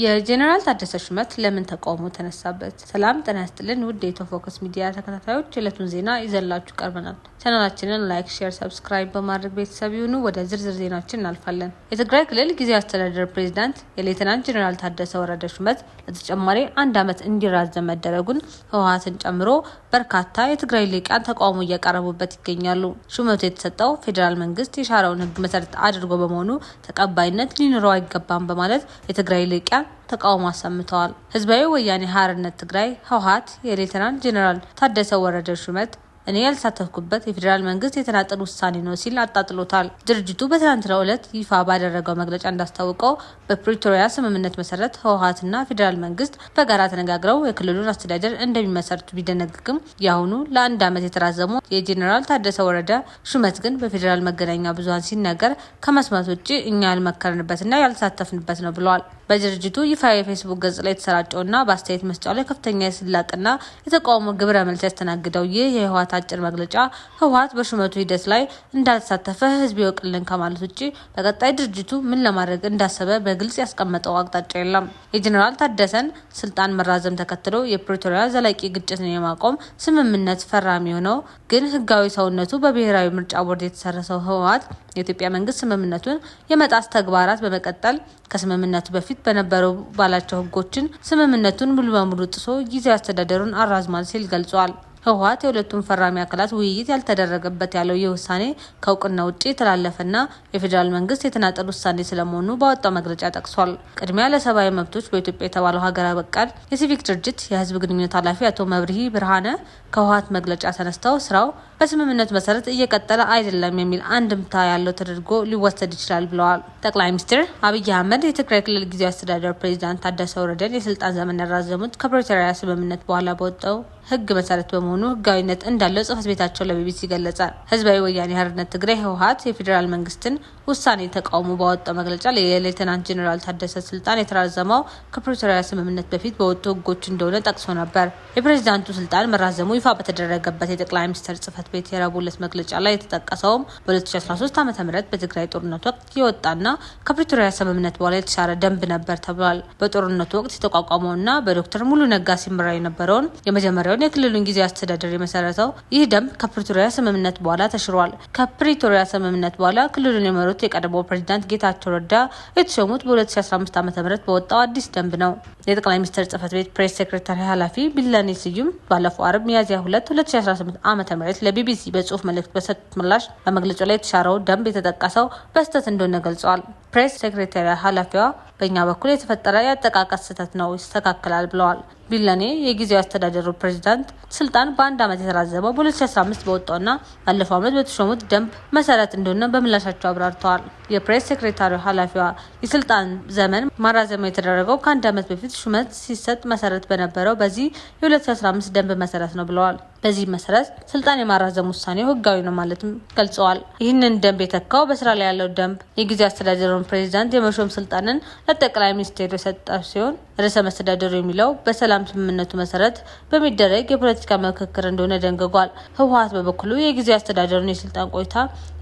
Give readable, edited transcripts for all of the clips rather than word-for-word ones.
የጄኔራል ታደሰ ሹመት ለምን ተቃውሞ ተነሳበት? ሰላም ጤና ይስጥልን ውድ የኢትዮ ፎከስ ሚዲያ ተከታታዮች፣ የዕለቱን ዜና ይዘንላችሁ ቀርበናል። ቻናላችንን ላይክ፣ ሼር፣ ሰብስክራይብ በማድረግ ቤተሰብ ይሁኑ። ወደ ዝርዝር ዜናችን እናልፋለን። የትግራይ ክልል ጊዜያዊ አስተዳደር ፕሬዝዳንት የሌተናንት ጄኔራል ታደሰ ወረደ ሹመት ለተጨማሪ 1 ዓመት እንዲራዘም መደረጉን ህወሓትን ጨምሮ በርካታ የትግራይ ሊቃን ተቃውሞ እያቀረቡበት ይገኛሉ። ሹመቱ የተሰጠው ፌዴራል መንግስት የሻረውን ህግ መሰረት አድርጎ በመሆኑ ተቀባይነት ሊኖረው አይገባም በማለት የትግራይ ሊቃን ተቃውሞ አሰምተዋል። ህዝባዊ ወያኔ ሓርነት ትግራይ ህወሓት የሌተናንት ጄኔራል ታደሰ ወረደ ሹመት እኔ ያልተሳተፍኩበት የፌዴራል መንግስት የተናጠል ውሳኔ ነው ሲል አጣጥሎታል። ድርጅቱ በትናንትናው ዕለት ይፋ ባደረገው መግለጫ እንዳስታወቀው በፕሪቶሪያ ስምምነት መሰረት ህወሓትና ፌዴራል መንግስት በጋራ ተነጋግረው የክልሉን አስተዳደር እንደሚመሰርቱ ቢደነግግም የአሁኑ ለ1 ዓመት የተራዘመው የጄኔራል ታደሰ ወረደ ሹመት ግን በፌዴራል መገናኛ ብዙኃን ሲነገር ከመስማት ውጭ እኛ ያልመከርንበትና ያልተሳተፍንበት ነው ብለዋል። በድርጅቱ ይፋ የፌስቡክ ገጽ ላይ የተሰራጨውና በአስተያየት መስጫው ላይ ከፍተኛ የስላቅና የተቃውሞ ግብረ መልስ ያስተናግደው ይህ የህወሓት አጭር መግለጫ ህወሓት በሹመቱ ሂደት ላይ እንዳልተሳተፈ ህዝብ ይወቅልን ከማለት ውጭ በቀጣይ ድርጅቱ ምን ለማድረግ እንዳሰበ በግልጽ ያስቀመጠው አቅጣጫ የለም። የጄኔራል ታደሰን ስልጣን መራዘም ተከትሎ የፕሪቶሪያ ዘላቂ ግጭትን የማቆም ስምምነት ፈራሚ ሆነው ግን ህጋዊ ሰውነቱ በብሔራዊ ምርጫ ቦርድ የተሰረሰው ህወሓት የኢትዮጵያ መንግስት ስምምነቱን የመጣስ ተግባራት በመቀጠል ከስምምነቱ በፊት በነበረው ባላቸው ህጎችን ስምምነቱን ሙሉ በሙሉ ጥሶ ጊዜያዊ አስተዳደሩን አራዝሟል ሲል ገልጿል። ህወሓት የሁለቱም ፈራሚ አካላት ውይይት ያልተደረገበት ያለው ይህ ውሳኔ ከእውቅና ውጭ የተላለፈና የፌዴራል መንግስት የተናጠል ውሳኔ ስለመሆኑ ባወጣው መግለጫ ጠቅሷል። ቅድሚያ ለሰብአዊ መብቶች በኢትዮጵያ የተባለው ሀገር በቀል የሲቪክ ድርጅት የህዝብ ግንኙነት ኃላፊ አቶ መብርሂ ብርሃነ ከህወሓት መግለጫ ተነስተው ስራው በስምምነቱ መሰረት እየቀጠለ አይደለም የሚል አንድምታ ያለው ተደርጎ ሊወሰድ ይችላል ብለዋል። ጠቅላይ ሚኒስትር አብይ አህመድ የትግራይ ክልል ጊዜያዊ አስተዳደር ፕሬዝዳንት ታደሰ ወረደን የስልጣን ዘመን ያራዘሙት ከፕሪቶሪያ ስምምነት በኋላ በወጣው ህግ መሰረት በመሆኑ ህጋዊነት እንዳለው ጽህፈት ቤታቸው ለቢቢሲ ገለጸ። ህዝባዊ ወያኔ ሓርነት ትግራይ ህወሓት የፌዴራል መንግስትን ውሳኔ ተቃውሞ ባወጣው መግለጫ የሌተናንት ጄኔራል ታደሰ ስልጣን የተራዘመው ከፕሪቶሪያ ስምምነት በፊት በወጡ ህጎች እንደሆነ ጠቅሶ ነበር። የፕሬዝዳንቱ ስልጣን መራዘሙ ይፋ በተደረገበት የጠቅላይ ሚኒስትር ጽህፈት ቤት የረቡዕ ዕለት መግለጫ ላይ የተጠቀሰውም በ2013 ዓ.ም በትግራይ ጦርነት ወቅት የወጣና ከፕሪቶሪያ ስምምነት በኋላ የተሻረ ደንብ ነበር ተብሏል። በጦርነቱ ወቅት የተቋቋመውና በዶክተር ሙሉ ነጋ ሲመራ የነበረውን የመጀመሪያውን የክልሉን ጊዜያዊ አስተዳደር የመሰረተው ይህ ደንብ ከፕሪቶሪያ ስምምነት በኋላ ተሽሯል። ከፕሪቶሪያ ስምምነት በኋላ ክልሉን የመሩት የቀድሞ ፕሬዝዳንት ጌታቸው ረዳ የተሾሙት በ2015 ዓ.ም በወጣው አዲስ ደንብ ነው። የጠቅላይ ሚኒስትር ጽህፈት ቤት ፕሬስ ሴክሬታሪ ኃላፊ ቢለኔ ስዩም ባለፈው አርብ ሚያዝያ 2 2018 ዓ.ም ለቢቢሲ በጽሁፍ መልእክት በሰጡት ምላሽ በመግለጫው ላይ የተሻረው ደንብ የተጠቀሰው በስህተት እንደሆነ ገልጸዋል። ፕሬስ ሴክሬታሪ ኃላፊዋ በእኛ በኩል የተፈጠረ የአጠቃቀስ ስህተት ነው፣ ይስተካከላል ብለዋል። ቢለኔ የጊዜያዊ አስተዳደሩ ፕሬዝዳንት ስልጣን በ1 ዓመት የተራዘመው በ2015 በወጣውና ባለፈው ዓመት በተሾሙት ደንብ መሰረት እንደሆነ በምላሻቸው አብራርተዋል። የፕሬስ ሴክሬታሪ ኃላፊዋ የስልጣን ዘመን ማራዘሚያ የተደረገው ከ1 ዓመት በፊት ሹመት ሲሰጥ መሰረት በነበረው በዚህ የ2015 ደንብ መሰረት ነው ብለዋል። በዚህ መሰረት ስልጣን የማራዘም ውሳኔው ህጋዊ ነው ማለትም ገልጸዋል። ይህንን ደንብ የተካው በስራ ላይ ያለው ደንብ የጊዜያዊ አስተዳደሩን ፕሬዝዳንት የመሾም ስልጣንን ለጠቅላይ ሚኒስትሩ የሰጠ ሲሆን ርዕሰ መስተዳድሩ የሚለው በሰላም ስምምነቱ መሰረት በሚደረግ የፖለቲካ ምክክር እንደሆነ ደንግጓል። ህወሓት በበኩሉ የጊዜያዊ አስተዳደሩን የስልጣን ቆይታ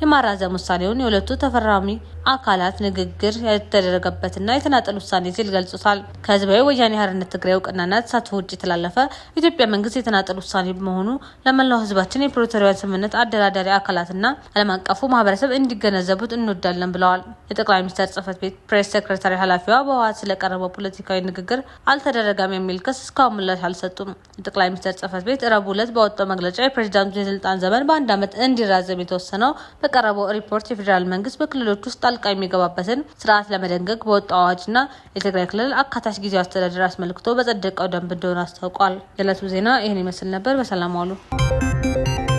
የማራዘም ውሳኔውን የሁለቱ ተፈራሚ አካላት ንግግር የተደረገበትና የተናጠል ውሳኔ ሲል ገልጾታል። ከህዝባዊ ወያኔ ሓርነት ትግራይ እውቅናና ተሳትፎ ውጭ የተላለፈ ኢትዮጵያ መንግስት የተናጠል ውሳኔ በመሆኑ ለመላው ህዝባችን የፕሪቶሪያ ስምምነት አደራዳሪ አካላትና ዓለም አቀፉ ማህበረሰብ እንዲገነዘቡት እንወዳለን ብለዋል። የጠቅላይ ሚኒስትር ጽህፈት ቤት ፕሬስ ሴክሬታሪ ኃላፊዋ በህወሓት ስለቀረበው ፖለቲካዊ ንግግር አልተደረገም የሚል ክስ እስካሁን ምላሽ አልሰጡም። የጠቅላይ ሚኒስትር ጽህፈት ቤት ረቡዕ ዕለት ባወጣው መግለጫ የፕሬዝዳንቱ የስልጣን ዘመን በ1 ዓመት እንዲራዘም የተወሰነው በቀረበው ሪፖርት የፌዴራል መንግስት በክልሎች ውስጥ ጣልቃ የሚገባበትን ስርዓት ለመደንገግ በወጣው አዋጅና የትግራይ ክልል አካታች ጊዜያዊ አስተዳደር አስመልክቶ በጸደቀው ደንብ እንደሆነ አስታውቋል። የዕለቱ ዜና ይህን ይመስል ነበር። በሰላም ዋሉ።